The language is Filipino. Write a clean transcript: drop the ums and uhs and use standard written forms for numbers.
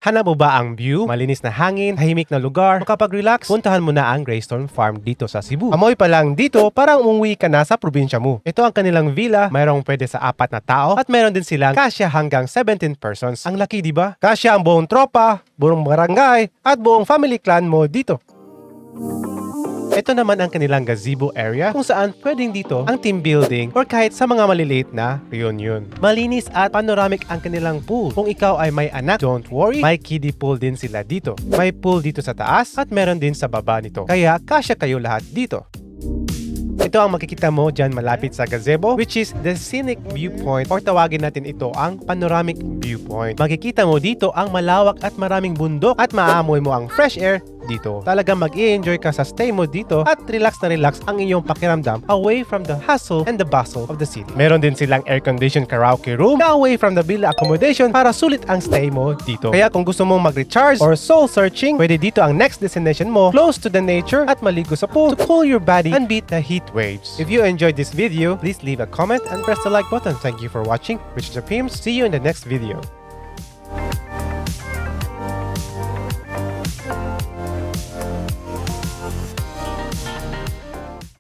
Hanap mo ba ang view, malinis na hangin, tahimik na lugar, makapag-relax? Puntahan mo na ang Greystone Farm dito sa Cebu. Amoy pa lang dito, parang umuwi ka na sa probinsya mo. Ito ang kanilang villa, mayroong pwede sa 4 na tao at mayroon din silang kasya hanggang 17 persons. Ang laki, di ba? Kasya ang buong tropa, buong barangay at buong family clan mo dito. Ito naman ang kanilang gazebo area kung saan pwedeng dito ang team building or kahit sa mga maliliit na reunion. Malinis at panoramic ang kanilang pool. Kung ikaw ay may anak, don't worry, may kiddie pool din sila dito. May pool dito sa taas at meron din sa baba nito. Kaya kasya kayo lahat dito. Ito ang makikita mo dyan malapit sa gazebo, which is the scenic viewpoint or tawagin natin ito ang panoramic viewpoint. Makikita mo dito ang malawak at maraming bundok at maamoy mo ang fresh air dito. Talagang mag-i-enjoy ka sa stay mo dito at relax na relax ang iyong pakiramdam away from the hustle and the bustle of the city. Meron din silang air-conditioned karaoke room na away from the villa accommodation para sulit ang stay mo dito. Kaya kung gusto mong mag-recharge or soul searching, pwede dito ang next destination mo close to the nature at maligo sa pool to cool your body and beat the heat waves. If you enjoyed this video, please leave a comment and press the like button. Thank you for watching. Richard Pims. See you in the next video.